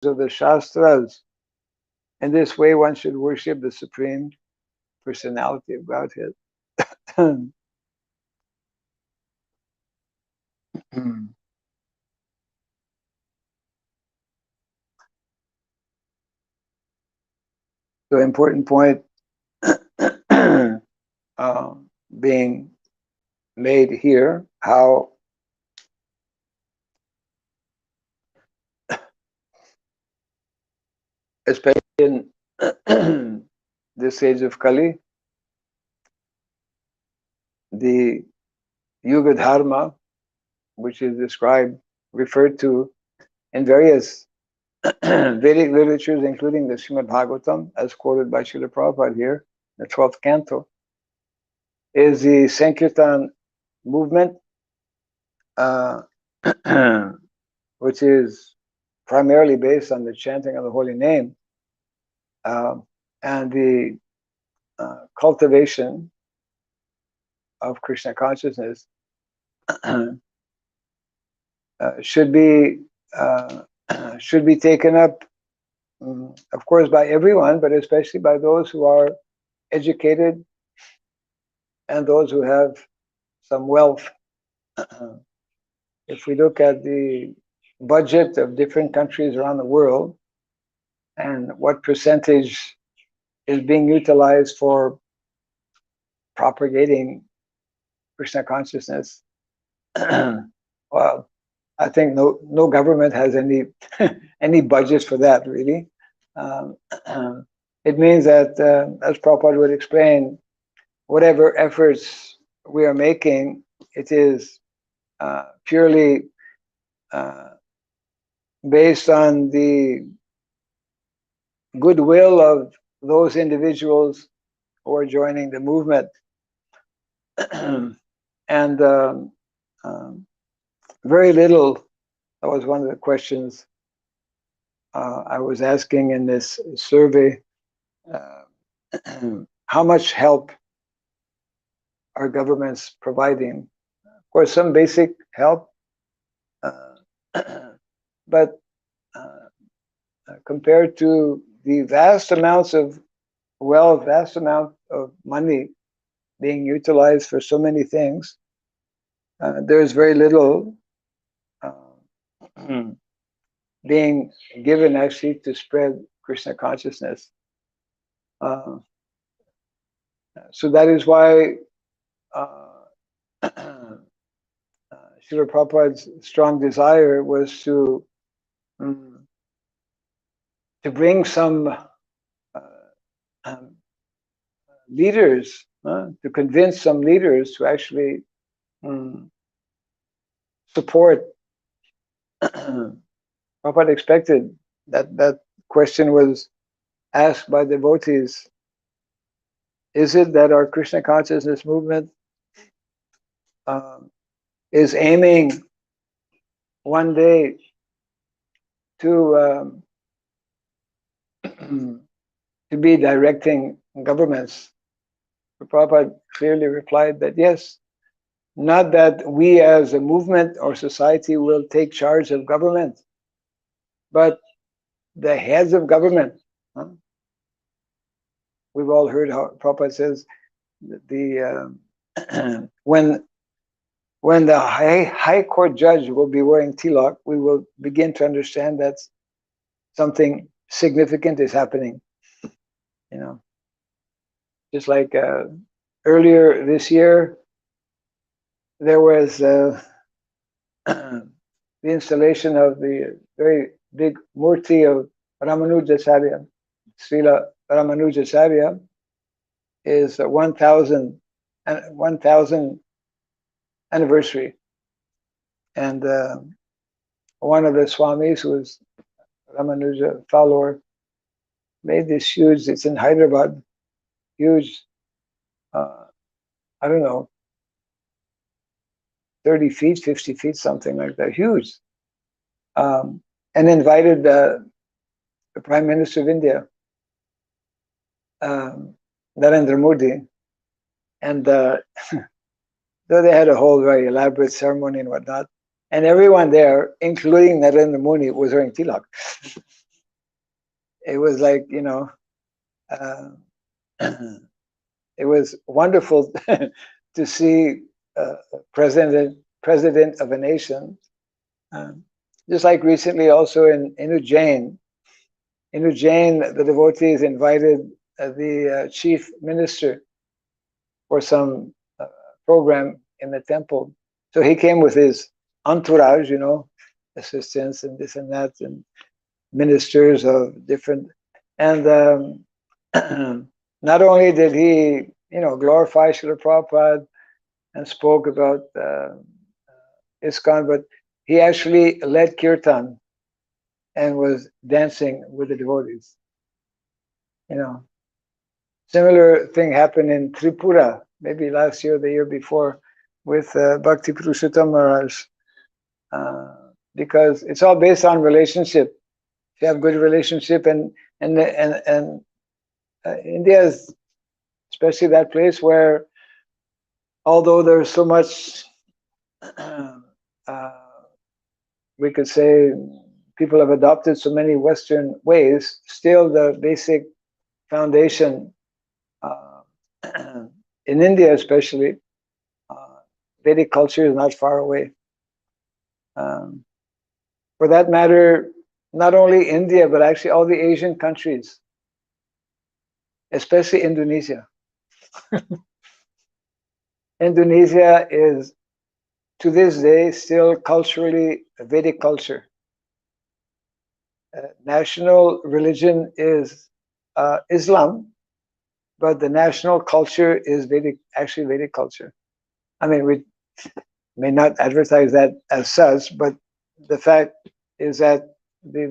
of the Shastras. In this way, one should worship the Supreme Personality of Godhead. So, important point being made here, how especially in this age of Kali, the Yuga Dharma, which is referred to in various Vedic literatures, including the Srimad Bhagavatam, as quoted by Srila Prabhupada here, the 12th canto, is the Sankirtan movement, which is primarily based on the chanting of the holy name and the cultivation of Krishna consciousness should be taken up, of course, by everyone, but especially by those who are educated and those who have some wealth. If we look at the budget of different countries around the world and what percentage is being utilized for propagating Krishna consciousness, well, I think no government has any any budget for that, really. It means that, as Prabhupada would explain, whatever efforts we are making, it is purely based on the goodwill of those individuals who are joining the movement. And very little, that was one of the questions I was asking in this survey, how much help are governments providing? Of course, some basic help, but compared to the vast amounts of wealth, vast amount of money being utilized for so many things, there's very little being given actually to spread Krishna consciousness. So that is why Srila Prabhupada's strong desire was to bring some leaders, to convince some leaders to actually support. Prabhupada expected that question was asked by devotees. Is it that our Krishna consciousness movement is aiming one day to be directing governments? Prabhupada clearly replied that yes, not that we as a movement or society will take charge of government, but the heads of government. We've all heard how Prabhupada says the when the high court judge will be wearing tilak, we will begin to understand that something significant is happening. Just like earlier this year, there was the installation of the very big murti of Ramanujacharya. Srila Ramanujacharya is 1,000th anniversary. And one of the Swamis, who was Ramanuja follower, made this huge, it's in Hyderabad, huge, I don't know, 30 feet, 50 feet, something like that, huge. And invited the Prime Minister of India, Narendra Modi. And so they had a whole very elaborate ceremony and whatnot. And everyone there, including Narendra Modi, was wearing tilak. it was like, it was wonderful to see president of a nation. Just like recently also in Ujjain, the devotees invited the chief minister for some program in the temple. So he came with his entourage, assistants and this and that, and ministers of different. And not only did he, glorify Srila Prabhupada and spoke about ISKCON, but he actually led kirtan and was dancing with the devotees. Similar thing happened in Tripura, maybe last year or the year before, with Bhakti Purushottam Maharaj, because it's all based on relationship. If you have good relationship, and India is especially that place where, although there's so much, we could say, people have adopted so many Western ways, still the basic foundation in India especially, Vedic culture is not far away. For that matter, not only India, but actually all the Asian countries, especially Indonesia. Indonesia is, to this day, still culturally a Vedic culture. National religion is Islam, but the national culture is actually Vedic culture. I mean, we may not advertise that as such, but the fact is that the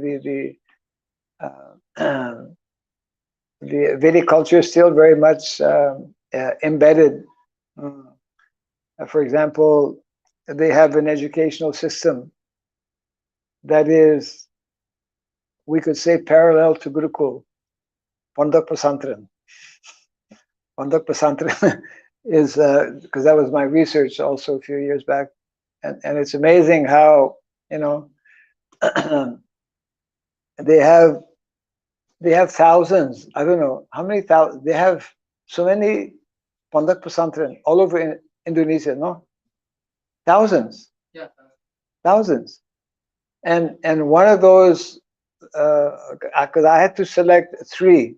Vedic culture is still very much embedded. For example, they have an educational system that is, we could say, parallel to Gurukul, Pondok Pesantren. Pondok Pesantren is, because that was my research also a few years back, and it's amazing how, they have thousands, I don't know how many thousands, they have so many Pondok Pesantren all over Indonesia, no? Thousands. Yeah. Thousands. And one of those, because I had to select three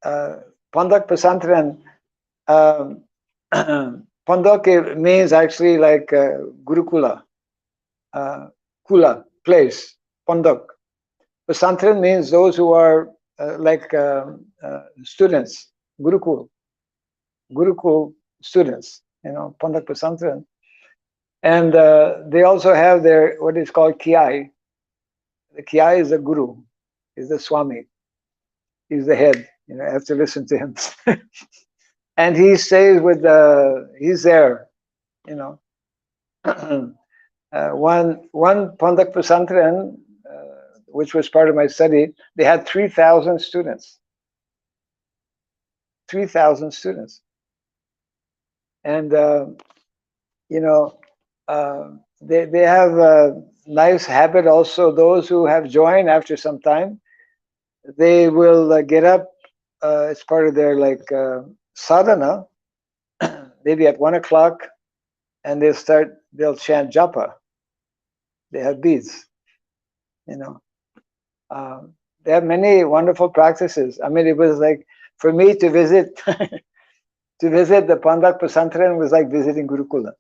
Pondok Pesantren. Pondok means actually like Gurukula, Kula, place, Pondok. Pesantren means those who are like students, Gurukul students, Pondok Pesantren. And they also have their, what is called Kiai. The Kiai is the Guru, is the Swami, he's the head, I have to listen to him. And he stays with he's there, one Pondok Pesantren, which was part of my study, they had 3,000 students. 3,000 students. And, they have a nice habit also, those who have joined after some time, they will get up, it's part of their sadhana, maybe at 1 o'clock, and they'll chant japa. They have beads, they have many wonderful practices. I mean, it was like, for me to visit, the Pondok Pesantren was like visiting Gurukula.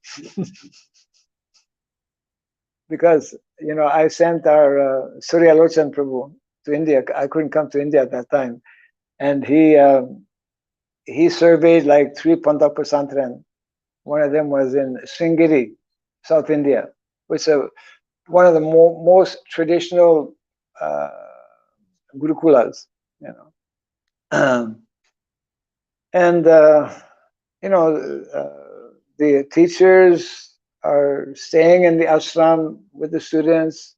Because, I sent our Surya Lochan Prabhu to India. I couldn't come to India at that time. And he surveyed like 3 Pondok Pesantren. One of them was in Sringeri, South India, which is one of the most traditional Gurukulas, and the teachers are staying in the ashram with the students,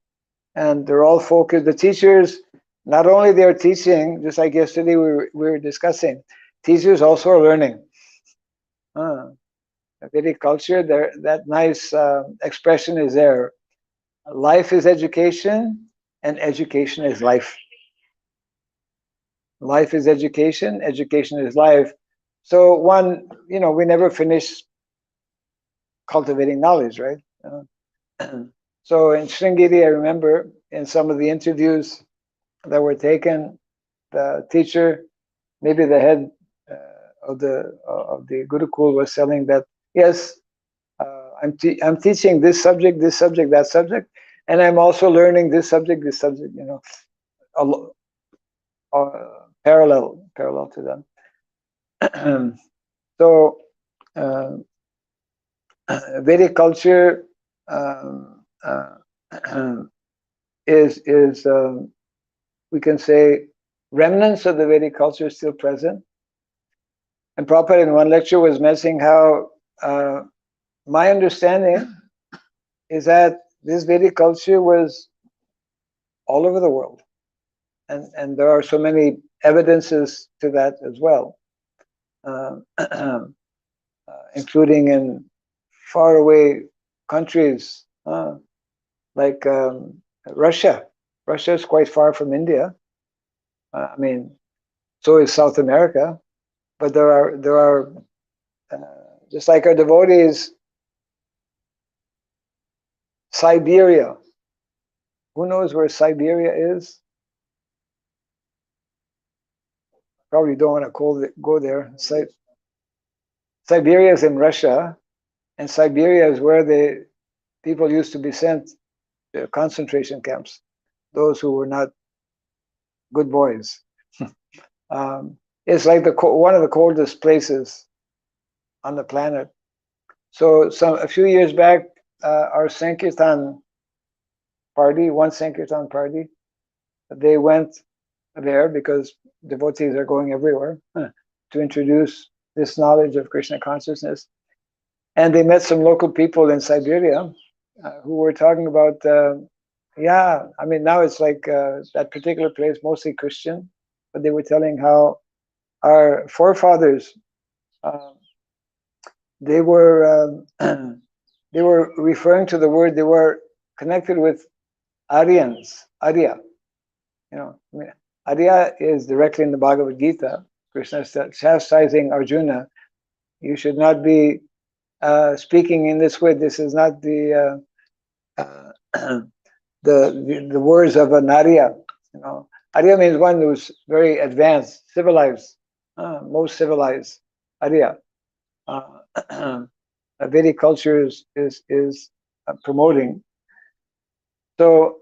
and they're all focused. The teachers, not only they're teaching, just like yesterday we were discussing, teachers also are learning. Vedic culture, that nice expression is there. Life is education, and education is life. Life is education, education is life. So one, we never finish cultivating knowledge, right? So in Sringeri, I remember in some of the interviews that were taken, the teacher, maybe the head of the Gurukul, was telling that, yes, I'm teaching this subject, that subject, and I'm also learning this subject, parallel to them. So Vedic culture is we can say remnants of the Vedic culture is still present. And Prabhupada in one lecture was mentioning how my understanding is that this Vedic culture was all over the world. And there are so many evidences to that as well, including in faraway countries like Russia. Russia is quite far from India. I mean, so is South America. But there are just like our devotees, Siberia. Who knows where Siberia is? Probably don't want to go there. Siberia is in Russia, and Siberia is where the people used to be sent to concentration camps, those who were not good boys. It's like one of the coldest places on the planet. So a few years back, our Sankirtan party, one Sankirtan party, they went there because devotees are going everywhere to introduce this knowledge of Krishna consciousness. And they met some local people in Siberia who were talking about, I mean, now it's like that particular place, mostly Christian, but they were telling how our forefathers, they were referring to the word, they were connected with Aryans, Arya. I mean, Arya is directly in the Bhagavad Gita. Krishna is chastising Arjuna. You should not be speaking in this way. This is not the the words of an Arya. Arya means one who's very advanced, civilized, most civilized. Arya. Vedic culture is promoting. So.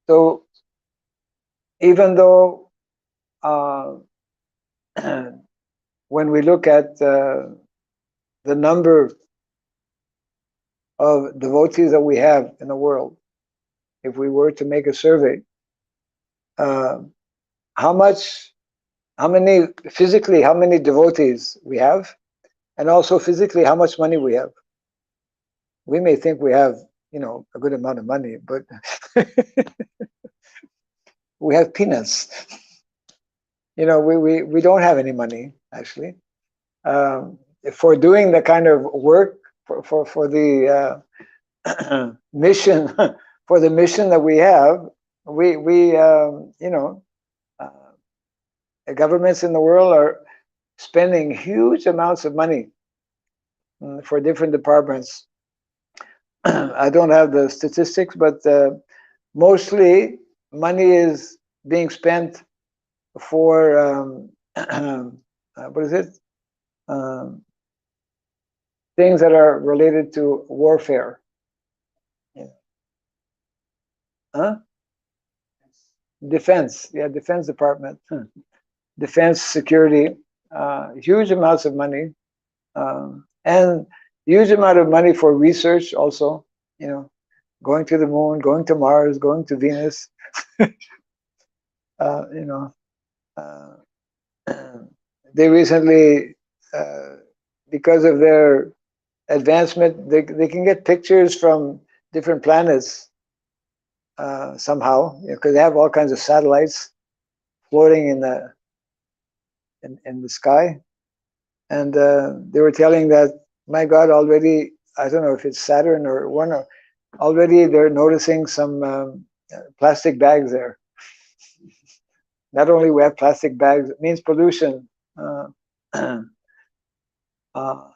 So even though when we look at the number of devotees that we have in the world, if we were to make a survey, how many devotees we have, and also physically how much money we have. We may think we have, a good amount of money, but we have peanuts. We don't have any money, actually. For doing the kind of work for the mission, for the mission that we have, governments in the world are spending huge amounts of money for different departments. I don't have the statistics, but mostly money is being spent for what is it? Things that are related to warfare. Defense, Defense Department, defense, security, huge amounts of money, and huge amount of money for research also. Going to the moon, going to Mars, going to Venus. They recently, because of their advancement, they can get pictures from different planets somehow, because they have all kinds of satellites floating in the sky, and they were telling that, my God, already, I don't know if it's Saturn or one, already they're noticing some plastic bags there. Not only we have plastic bags, it means pollution. Uh, uh,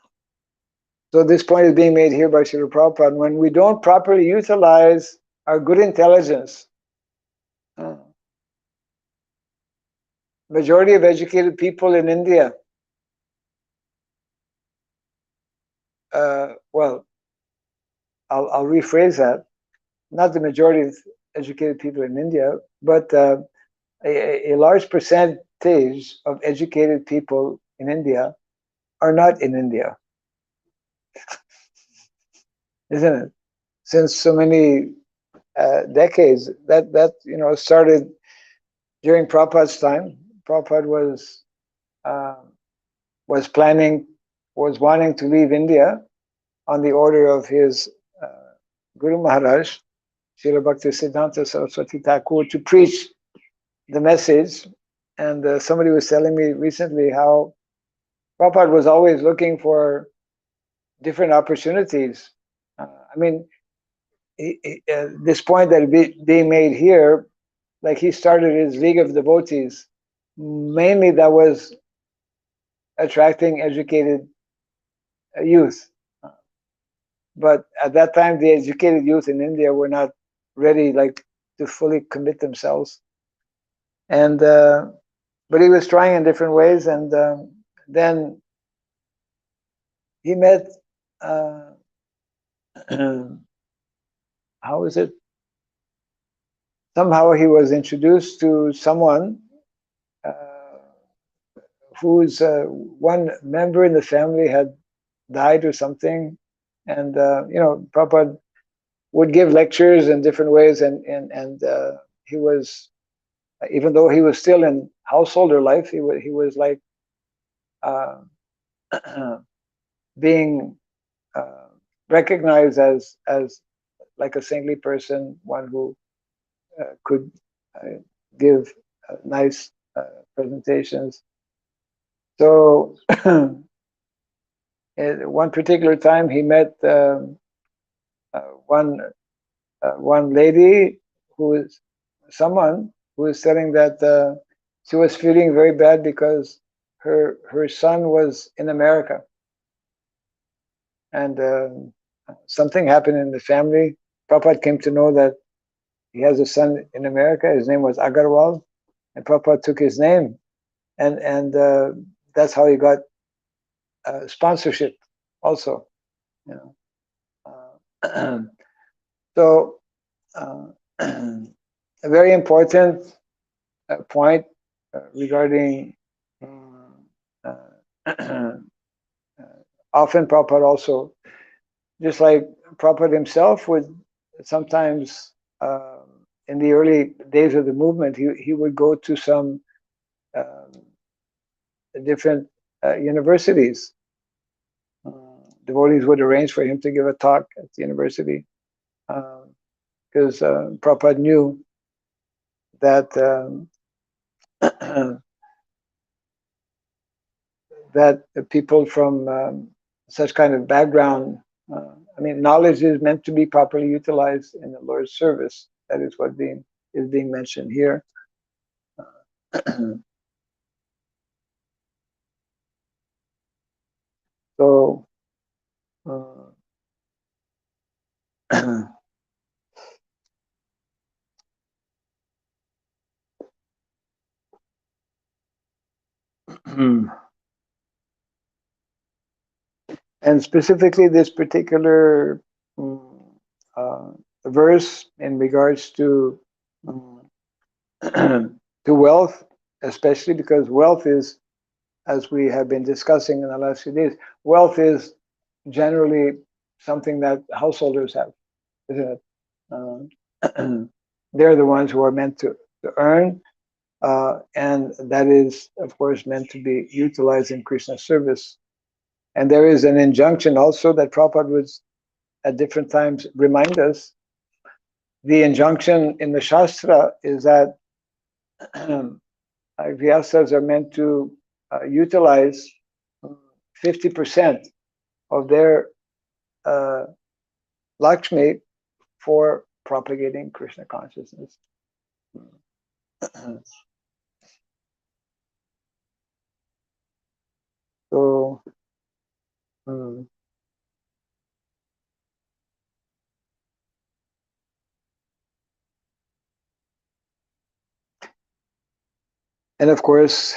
so this point is being made here by Srila Prabhupada. When we don't properly utilize our good intelligence, majority of educated people in India, well, I'll rephrase that. Not the majority of educated people in India, but a large percentage of educated people in India are not in India, isn't it? Since so many decades, that started during Prabhupada's time. Prabhupada uh, was wanting to leave India on the order of his Guru Maharaj, Srila Bhaktisiddhanta Saraswati Thakur, to preach the message. And somebody was telling me recently how Prabhupada was always looking for different opportunities. I mean, this point that being made here, like he started his League of Devotees, mainly that was attracting educated youth. But at that time, the educated youth in India were not ready, like, to fully commit themselves. And but he was trying in different ways, and then he met. How is it? Somehow he was introduced to someone whose one member in the family had died or something, and Prabhupada would give lectures in different ways, and he was, even though he was still in householder life, he was like uh, being recognized as like a saintly person, one who could give nice presentations. So at one particular time, he met one lady who is someone who is saying that she was feeling very bad because her son was in America, and something happened in the family. Prabhupada came to know that he has a son in America. His name was Agarwal, and Prabhupada took his name, and that's how he got sponsorship also. You know, so a very important point regarding often Prabhupada also, just like Prabhupada himself would sometimes, in the early days of the movement, he would go to some um, different universities. Devotees would arrange for him to give a talk at the university, because Prabhupada knew that that people from such kind of background, I mean, knowledge is meant to be properly utilized in the Lord's service. That is what is being mentioned here. So, and specifically this particular uh, verse in regards to to wealth, especially because wealth is, as we have been discussing in the last few days, wealth is generally something that householders have, isn't it? They're the ones who are meant to earn, and that is, of course, meant to be utilized in Krishna's service. And there is an injunction also that Prabhupada would at different times remind us. The injunction in the Shastra is that Vyasas are meant to utilize 50% of their Lakshmi for propagating Krishna consciousness. So, and of course,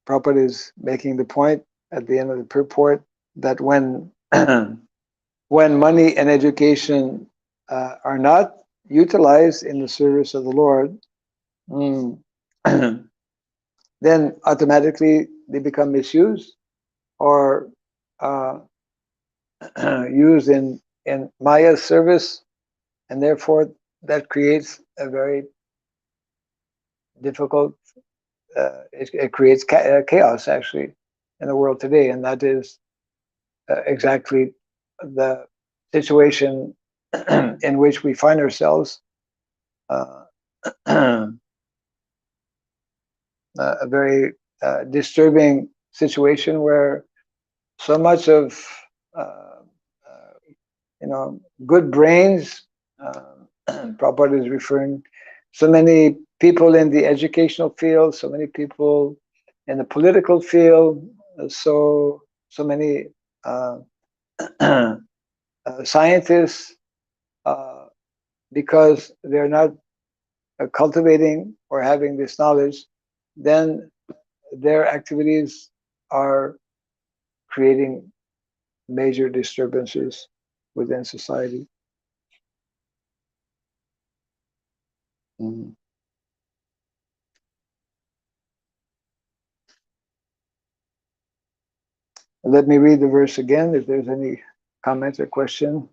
Prabhupada is making the point at the end of the purport that when when money and education are not utilized in the service of the Lord, then automatically they become misused or used in Maya's service, and therefore that creates a very difficult. It creates chaos actually in the world today, and that is exactly the situation in which we find ourselves. A very disturbing situation where so much of uh, good brains. Prabhupada is referring so many people in the educational field, so many people in the political field, so many uh, scientists, because they're not cultivating or having this knowledge, then their activities are creating major disturbances within society. Mhm. Let me read the verse again if there's any comment or question.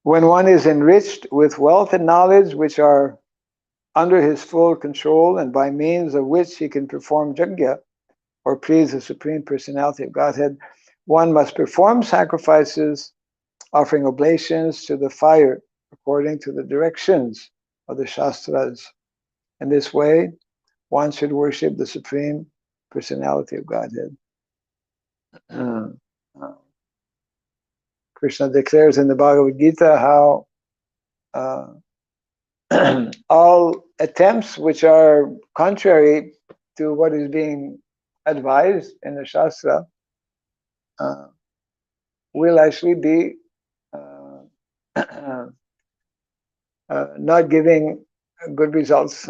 When one is enriched with wealth and knowledge which are under his full control and by means of which he can perform yajna or please the Supreme Personality of Godhead, one must perform sacrifices, offering oblations to the fire according to the directions of the Shastras. In this way, one should worship the Supreme Personality of Godhead. Krishna declares in the Bhagavad Gita how all attempts which are contrary to what is being advised in the Shastra will actually be not giving good results.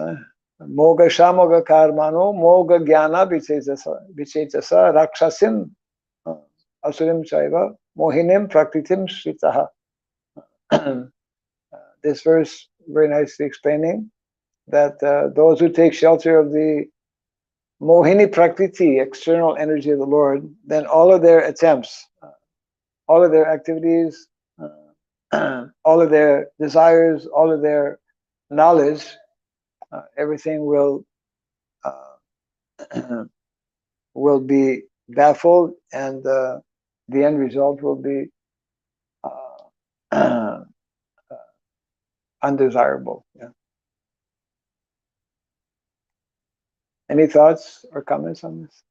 Moga shamoga karmano moga jnana vichetasa rakshasim asurim chaiva mohinim prakritim shritaha. This verse very nicely explaining that those who take shelter of the Mohini Prakriti, external energy of the Lord, then all of their attempts, all of their activities, all of their desires, all of their knowledge, everything will will be baffled, and the end result will be undesirable. Yeah. Any thoughts or comments on this?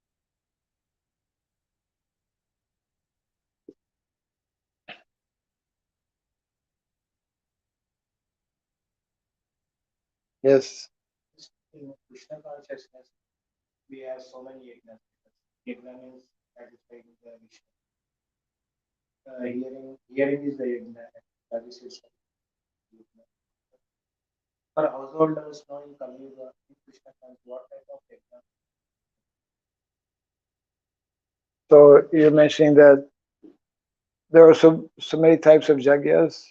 Yes. In Krishna consciousness, we have so many yajnas. Yajna means satisfying the Vishnu. Hearing is the yajna. That is itself. For householders, knowing Kali-yuga, in Krishna consciousness, what type of yajna? So you're mentioning that there are so many types of jagyas.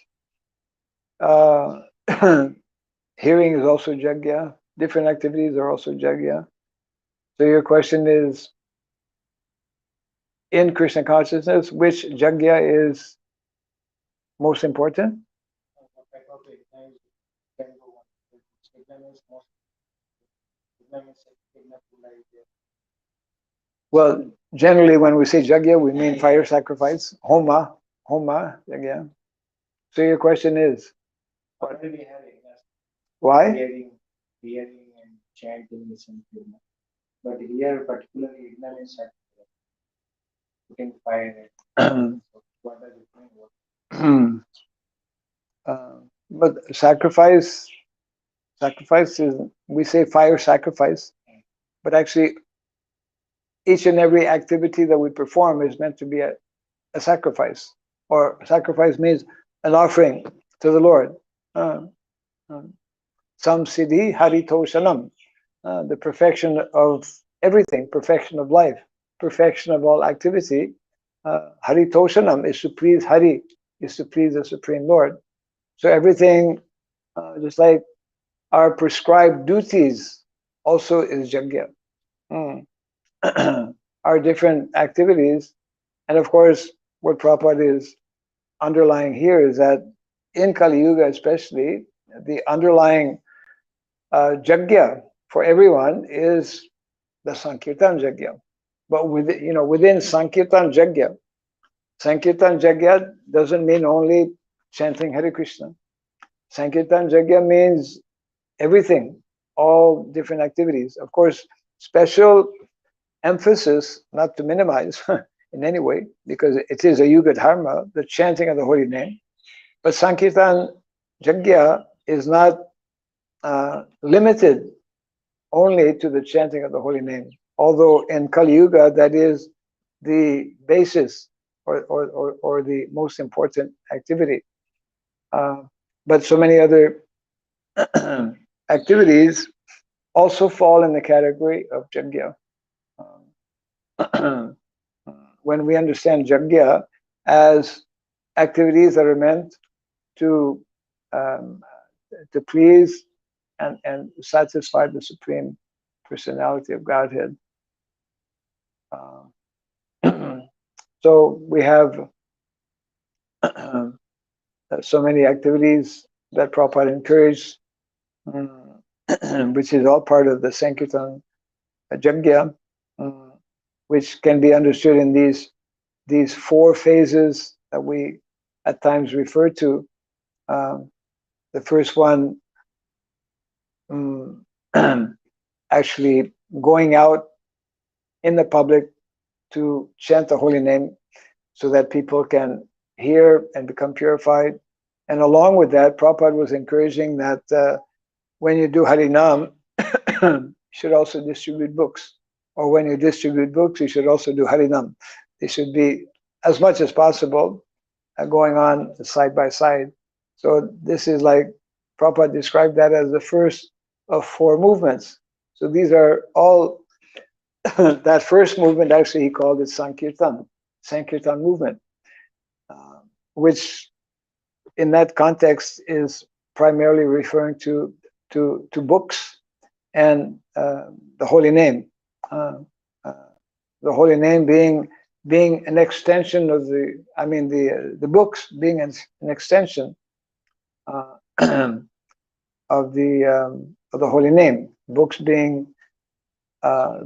Hearing is also jagya. Different activities are also jagya. So your question is, in Krishna consciousness, which jagya is most important? What type of yajna is can go on? Yajna means most. Yajna means yajna pula is there. Well, generally when we say jagya, we mean fire sacrifice, homa, jagya. So your question is, Already we have yajnas. why? Hearing and chanting is something. But here particularly yajna means sacrifice. putting fire in it. So what does it mean? But sacrifice is, we say fire sacrifice, but actually each and every activity that we perform is meant to be a sacrifice, or sacrifice means an offering to the Lord. Sam siddhi haritoshanam, the perfection of everything, perfection of life, perfection of all activity. Haritoshanam is to please Hari, is to please the Supreme Lord. So everything, just like our prescribed duties, also is yajna. Our different activities, and of course, what Prabhupada is underlying here is that in Kali Yuga, especially, the underlying yajna for everyone is the Sankirtan yajna. But within Sankirtan yajna doesn't mean only chanting Hare Krishna. Sankirtan yajna means everything, all different activities. Of course, special emphasis, not to minimize in any way, because it is a yuga dharma, the chanting of the holy name. But Sankirtan yajna is not limited only to the chanting of the holy name. Although in Kali Yuga, that is the basis or the most important activity. But so many other activities also fall in the category of yajna. When we understand yajna as activities that are meant to please and satisfy the Supreme Personality of Godhead. So we have so many activities that Prabhupada encouraged, which is all part of the Sankirtan yajna, which can be understood in these four phases that we at times refer to. The first one, actually going out in the public to chant the holy name so that people can hear and become purified. And along with that, Prabhupada was encouraging that when you do Harinam, you should also distribute books. Or when you distribute books, you should also do Harinam. They should be, as much as possible, going on side by side. So this is like, Prabhupada described that as the first of four movements. So these are all, that first movement, actually he called it Sankirtan movement, which in that context is primarily referring to books and the holy name. The holy name being an extension of the books being an extension of the holy name. Books being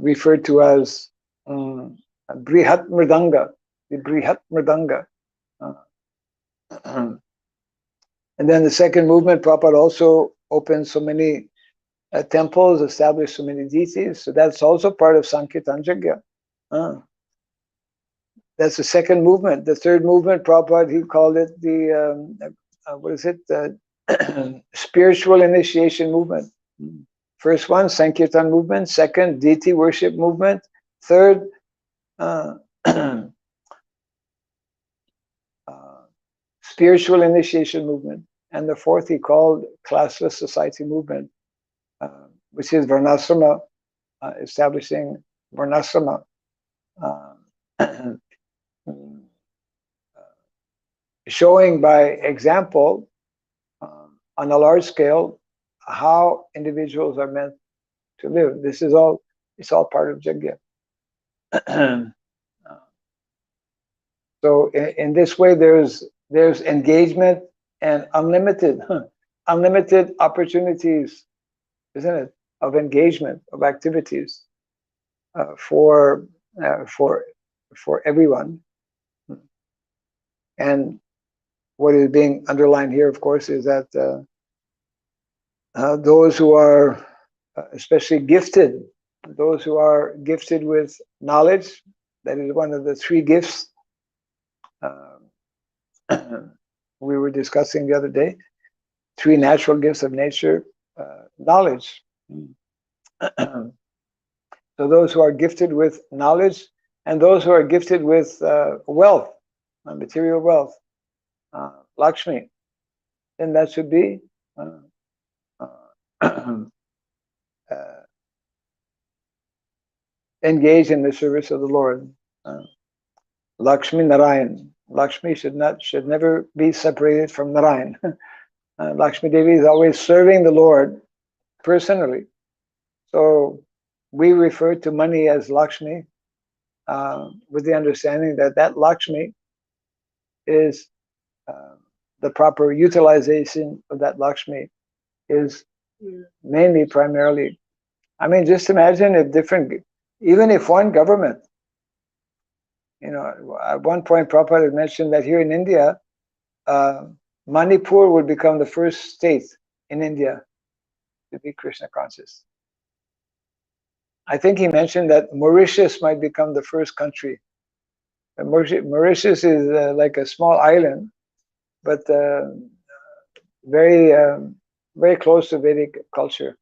referred to as Brihat Mridanga, the Brihat Mridanga. And then the second movement, Prabhupada also opened so many temples, established so many deities. So that's also part of Sankirtan yajna. That's the second movement. The third movement, Prabhupada, he called it the, spiritual initiation movement. First one, Sankirtan movement. Second, deity worship movement. Third, spiritual initiation movement. And the fourth he called classless society movement, which is Varnasrama, establishing Varnasrama. Showing by example on a large scale how individuals are meant to live. This is all, it's all part of yajna. So in this way, there's engagement and unlimited opportunities, isn't it, of engagement, of activities for everyone. And what is being underlined here, of course, is that those who are especially gifted, those who are gifted with knowledge, That is one of the three gifts we were discussing the other day. Three natural gifts of nature, knowledge. So those who are gifted with knowledge and those who are gifted with wealth, material wealth, Lakshmi, then that should be engaged in the service of the Lord. Lakshmi Narayan. Lakshmi should never be separated from Narayan. Lakshmi Devi is always serving the Lord personally. So we refer to money as Lakshmi, with the understanding that that Lakshmi is the proper utilization of that Lakshmi is mainly, primarily. I mean, just imagine if even if one government, at one point Prabhupada had mentioned that here in India, Manipur would become the first state in India to be Krishna conscious. I think he mentioned that Mauritius might become the first country. And Mauritius is like a small island, but very, very close to Vedic culture.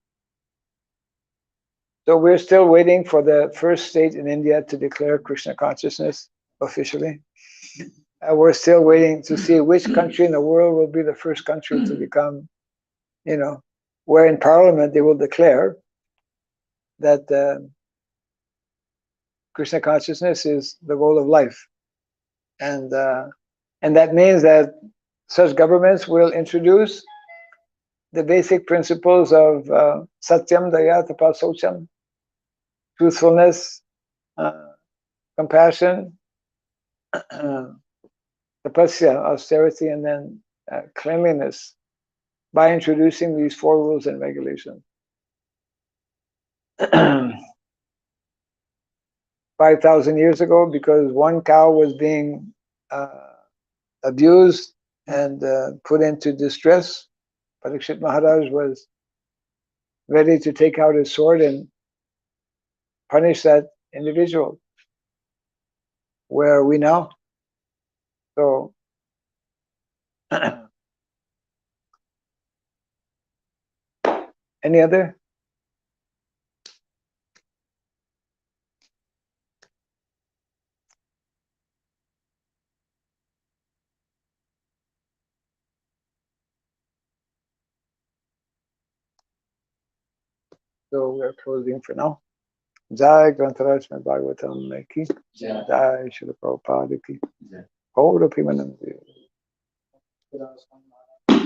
So we're still waiting for the first state in India to declare Krishna consciousness officially. We're still waiting to see which country in the world will be the first country to become, where in Parliament they will declare that Krishna consciousness is the goal of life. And that means that such governments will introduce the basic principles of Satyam, Daya, Tapa, Socham, truthfulness, compassion, tapasya, austerity, and then cleanliness, by introducing these 4 rules and regulations. 5,000 years ago, because one cow was being abused and put into distress, Parikshit Maharaj was ready to take out his sword and punish that individual. Where are we now? So any other? So we are closing for now. Jai Grantaraj Srimad Bhagavatam ki Jai Srila Prabhupada ki Gaura Premanandi.